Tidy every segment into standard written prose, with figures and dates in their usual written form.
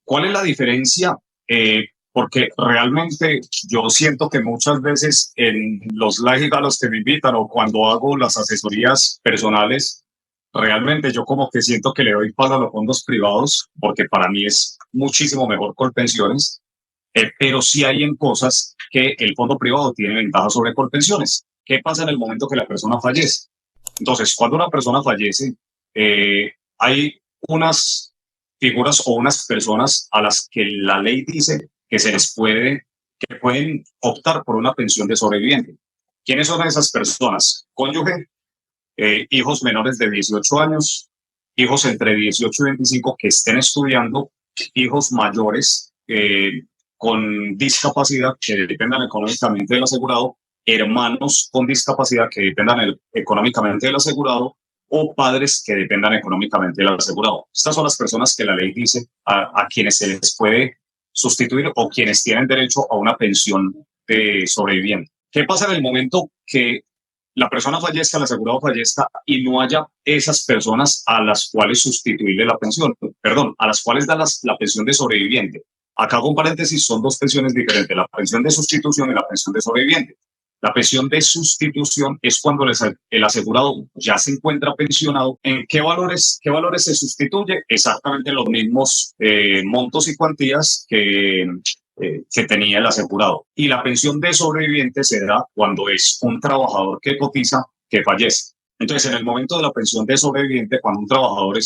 ¿Cuál es la diferencia? Porque realmente yo siento que muchas veces en los live a los que me invitan o cuando hago las asesorías personales, realmente yo como que siento que le doy palo a los fondos privados porque para mí es muchísimo mejor Colpensiones, pero sí hay en cosas que el fondo privado tiene ventaja sobre Colpensiones. ¿Qué pasa en el momento que la persona fallece? Entonces, cuando una persona fallece, hay unas figuras o unas personas a las que la ley dice que se les puede, que pueden optar por una pensión de sobreviviente. ¿Quiénes son esas personas? Cónyuge, hijos menores de 18 años, hijos entre 18 y 25 que estén estudiando, hijos mayores con discapacidad que dependan económicamente del asegurado, hermanos con discapacidad que dependan económicamente del asegurado o padres que dependan económicamente del asegurado. Estas son las personas que la ley dice a quienes se les puede sustituir o quienes tienen derecho a una pensión de sobreviviente. ¿Qué pasa en el momento que la persona fallezca, el asegurado fallezca y no haya esas personas a las cuales sustituirle la pensión? Perdón, a las cuales da la pensión de sobreviviente. Acá hago un paréntesis, son dos pensiones diferentes, la pensión de sustitución y la pensión de sobreviviente. La pensión de sustitución es cuando el asegurado ya se encuentra pensionado. ¿En qué valores se sustituye? Exactamente los mismos montos y cuantías que tenía el asegurado. Y la pensión de sobreviviente se da cuando es un trabajador que cotiza que fallece. Entonces, en el momento de la pensión de sobreviviente, cuando un trabajador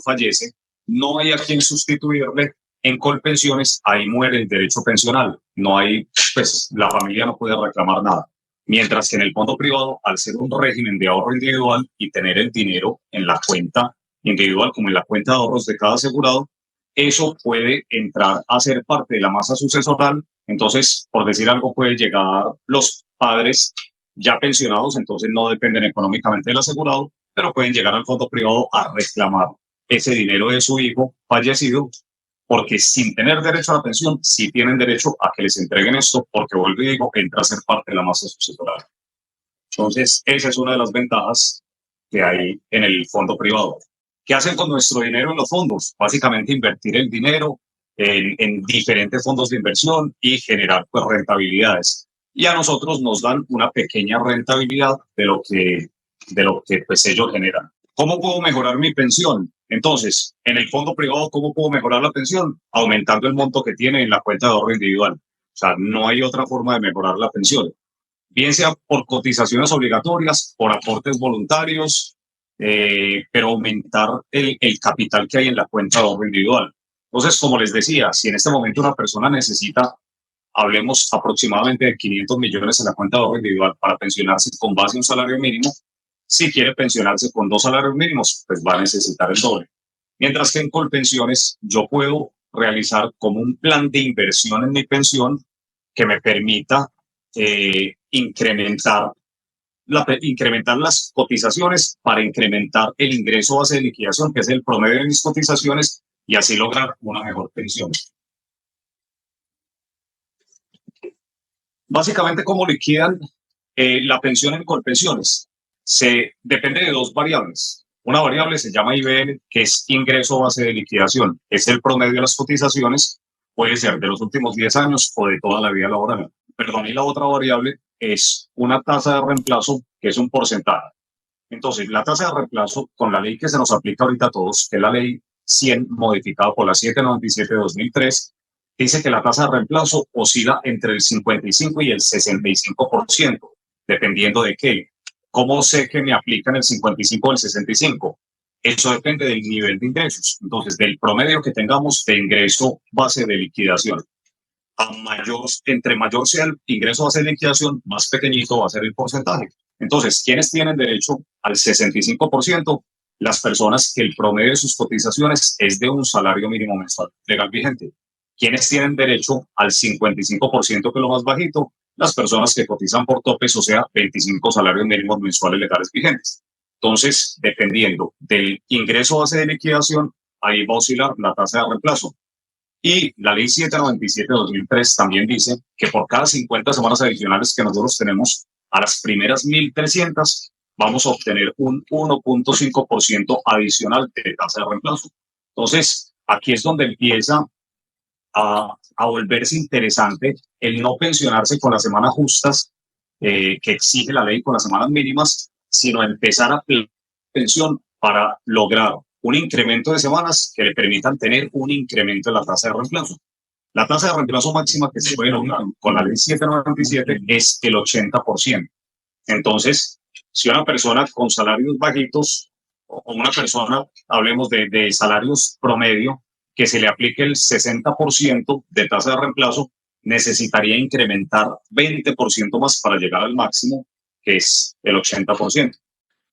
fallece, no hay a quien sustituirle. En Colpensiones, ahí muere el derecho pensional. No hay, pues la familia no puede reclamar nada. Mientras que en el fondo privado, al ser un régimen de ahorro individual y tener el dinero en la cuenta individual como en la cuenta de ahorros de cada asegurado, eso puede entrar a ser parte de la masa sucesoral. Entonces, por decir algo, puede llegar los padres ya pensionados, entonces no dependen económicamente del asegurado, pero pueden llegar al fondo privado a reclamar ese dinero de su hijo fallecido, porque sin tener derecho a la pensión, sí tienen derecho a que les entreguen esto, porque vuelvo y digo, entra a ser parte de la masa sucesoral. Entonces, esa es una de las ventajas que hay en el fondo privado. ¿Qué hacen con nuestro dinero en los fondos? Básicamente invertir el dinero en diferentes fondos de inversión y generar pues, rentabilidades. Y a nosotros nos dan una pequeña rentabilidad de lo que pues, ellos generan. ¿Cómo puedo mejorar mi pensión? Entonces, en el fondo privado, ¿cómo puedo mejorar la pensión? Aumentando el monto que tiene en la cuenta de ahorro individual. O sea, no hay otra forma de mejorar la pensión. Bien sea por cotizaciones obligatorias, por aportes voluntarios, pero aumentar el capital que hay en la cuenta de ahorro individual. Entonces, como les decía, si en este momento una persona necesita, hablemos aproximadamente de 500 millones en la cuenta de ahorro individual para pensionarse con base en un salario mínimo, si quiere pensionarse con 2 salarios mínimos, pues va a necesitar el doble. Mientras que en Colpensiones yo puedo realizar como un plan de inversión en mi pensión que me permita incrementar las cotizaciones para incrementar el ingreso base de liquidación, que es el promedio de mis cotizaciones, y así lograr una mejor pensión. Básicamente, ¿cómo liquidan la pensión en Colpensiones? Depende de dos variables. Una variable se llama IBL, que es ingreso base de liquidación. Es el promedio de las cotizaciones, puede ser de los últimos 10 años o de toda la vida laboral. Perdón, y la otra variable es una tasa de reemplazo, que es un porcentaje. Entonces, la tasa de reemplazo, con la ley que se nos aplica ahorita a todos, que es la ley 100 modificada por la 797 de 2003, dice que la tasa de reemplazo oscila entre el 55 y el 65%, dependiendo de qué. ¿Cómo sé que me aplican el 55 o el 65? Eso depende del nivel de ingresos. Entonces, del promedio que tengamos de ingreso base de liquidación. Entre mayor sea el ingreso base de liquidación, más pequeñito va a ser el porcentaje. Entonces, ¿quiénes tienen derecho al 65%? Las personas que el promedio de sus cotizaciones es de un salario mínimo mensual legal vigente. ¿Quiénes tienen derecho al 55%, que es lo más bajito? Las personas que cotizan por topes, o sea, 25 salarios mínimos mensuales legales vigentes. Entonces, dependiendo del ingreso base de liquidación, ahí va a oscilar la tasa de reemplazo. Y la ley 797 de 2003 también dice que por cada 50 semanas adicionales que nosotros tenemos, a las primeras 1.300, vamos a obtener un 1.5% adicional de tasa de reemplazo. Entonces, aquí es donde empieza a volverse interesante el no pensionarse con las semanas justas que exige la ley, con las semanas mínimas, sino empezar a pensión para lograr un incremento de semanas que le permitan tener un incremento en la tasa de reemplazo. La tasa de reemplazo máxima que se puede lograr con la ley 797 es el 80%. Entonces, si una persona con salarios bajitos o una persona, hablemos de salarios promedio, que se le aplique el 60% de tasa de reemplazo, necesitaría incrementar 20% más para llegar al máximo, que es el 80%.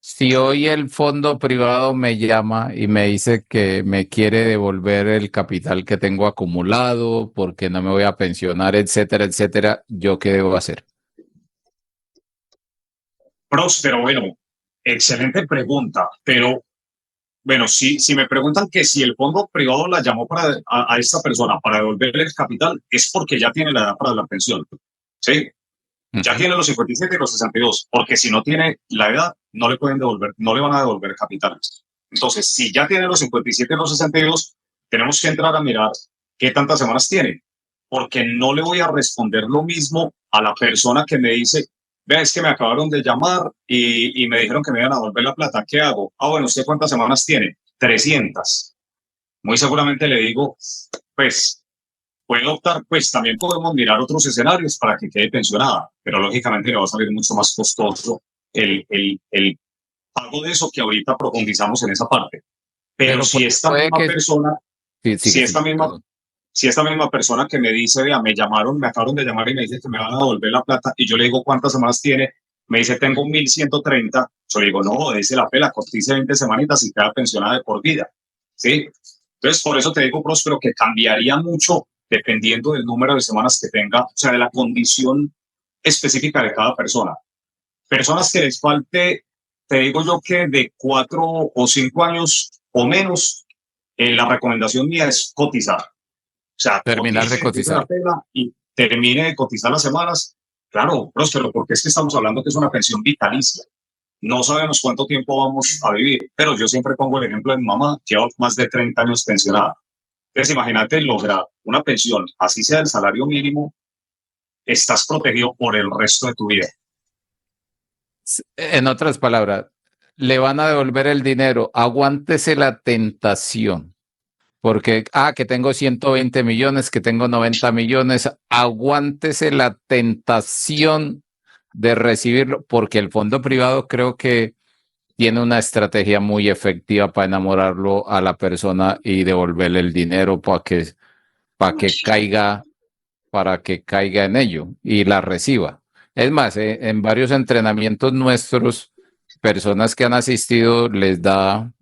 Si hoy el fondo privado me llama y me dice que me quiere devolver el capital que tengo acumulado porque no me voy a pensionar, etcétera, etcétera, ¿yo qué debo hacer? Próspero, bueno, excelente pregunta, pero bueno, si me preguntan que si el fondo privado la llamó a esta persona para devolverle el capital, es porque ya tiene la edad para la pensión, ¿sí? Ya tiene los 57 y los 62, porque si no tiene la edad, no le pueden devolver, no le van a devolver capital. Entonces, si ya tiene los 57 y los 62, tenemos que entrar a mirar qué tantas semanas tiene, porque no le voy a responder lo mismo a la persona que me dice, vea, es que me acabaron de llamar y me dijeron que me iban a devolver la plata, ¿qué hago? Ah, bueno, ¿usted cuántas semanas tiene? 300. Muy seguramente le digo, pues puede optar, pues también podemos mirar otros escenarios para que quede pensionada, pero lógicamente le va a salir mucho más costoso el pago de eso, que ahorita profundizamos en esa parte. Pero si esta misma persona, si esta misma persona que me dice, vea, me acabaron de llamar y me dice que me van a devolver la plata, y yo le digo cuántas semanas tiene, me dice tengo 1130, yo le digo, no, dice la pela, cotice 20 semanitas y queda pensionada de por vida, ¿sí? Entonces, por eso te digo, Próspero, que cambiaría mucho dependiendo del número de semanas que tenga, o sea, de la condición específica de cada persona. Personas que les falte, te digo yo que de 4 o 5 años o menos, la recomendación mía es cotizar. O sea, terminar de cotizar y termine de cotizar las semanas. Claro, Próspero, porque es que estamos hablando que es una pensión vitalicia. No sabemos cuánto tiempo vamos a vivir, pero yo siempre pongo el ejemplo de mi mamá, que lleva más de 30 años pensionada. Entonces, imagínate lograr una pensión, así sea el salario mínimo, estás protegido por el resto de tu vida. En otras palabras, le van a devolver el dinero, aguántese la tentación, porque, que tengo 120 millones, que tengo 90 millones, aguántese la tentación de recibirlo, porque el fondo privado creo que tiene una estrategia muy efectiva para enamorarlo a la persona y devolverle el dinero para que caiga en ello y la reciba. Es más, en varios entrenamientos nuestros, personas que han asistido les da,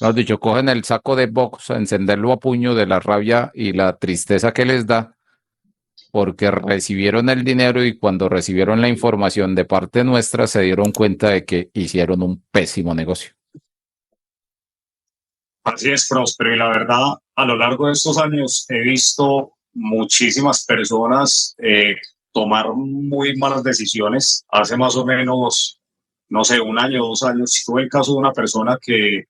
nos dicho, cogen el saco de box a encenderlo a puño de la rabia y la tristeza que les da porque recibieron el dinero y cuando recibieron la información de parte nuestra se dieron cuenta de que hicieron un pésimo negocio. Así es, Próspero, y la verdad, a lo largo de estos años he visto muchísimas personas tomar muy malas decisiones. Hace más o menos, no sé, 1 año, 2 años, tuve el caso de una persona que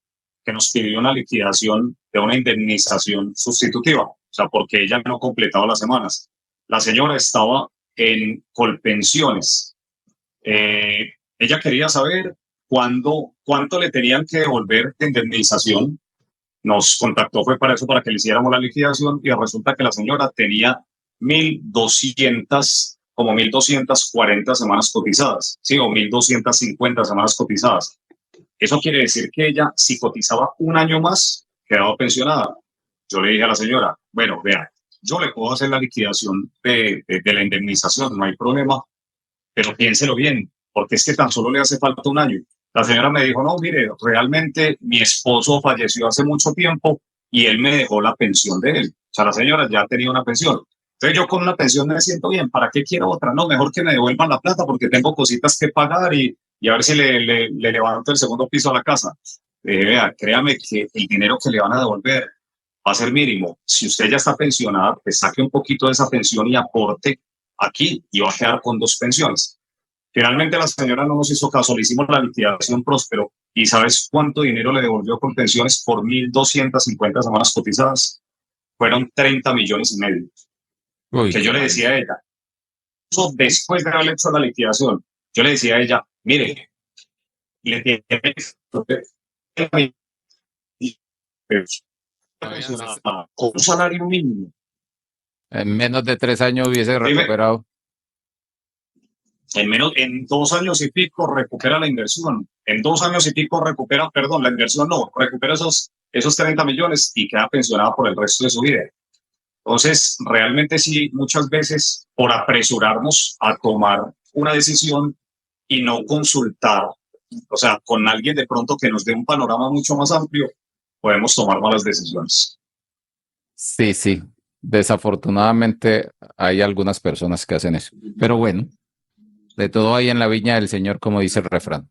nos pidió una liquidación de una indemnización sustitutiva, o sea, porque ella no completaba las semanas. La señora estaba en Colpensiones. Ella quería saber cuánto le tenían que devolver de indemnización. Nos contactó, fue para eso, para que le hiciéramos la liquidación, y resulta que la señora tenía 1.200, como 1.240 semanas cotizadas, sí, o 1.250 semanas cotizadas. Eso quiere decir que ella, si cotizaba 1 año más, quedaba pensionada. Yo le dije a la señora, bueno, vea, yo le puedo hacer la liquidación de la indemnización, no hay problema, pero piénselo bien, porque es que tan solo le hace falta 1 año. La señora me dijo, no, mire, realmente mi esposo falleció hace mucho tiempo y él me dejó la pensión de él. O sea, la señora ya tenía una pensión. Entonces yo con una pensión me siento bien, ¿para qué quiero otra? No, mejor que me devuelvan la plata porque tengo cositas que pagar y a ver si le levanto el segundo piso a la casa. Vea, créame que el dinero que le van a devolver va a ser mínimo. Si usted ya está pensionada, pues saque un poquito de esa pensión y aporte aquí y va a quedar con 2 pensiones. Finalmente la señora no nos hizo caso, le hicimos la liquidación, Próspero, ¿Y sabes cuánto dinero le devolvió con pensiones por 1.250 semanas cotizadas? Fueron 30,5 millones. Uy, Que yo le decía a ella, eso después de haberle hecho la liquidación, yo le decía a ella, mire, le tiene con un salario mínimo. en menos de 3 años hubiese recuperado. En 2 años y pico recupera la inversión. En 2 años y pico recupera, perdón, la inversión no, recupera esos 30 millones y queda pensionada por el resto de su vida. Entonces, realmente sí, muchas veces por apresurarnos a tomar una decisión y no consultar, o sea, con alguien de pronto que nos dé un panorama mucho más amplio, podemos tomar malas decisiones. Sí, sí. Desafortunadamente hay algunas personas que hacen eso. Pero bueno, de todo hay en la viña del Señor, como dice el refrán.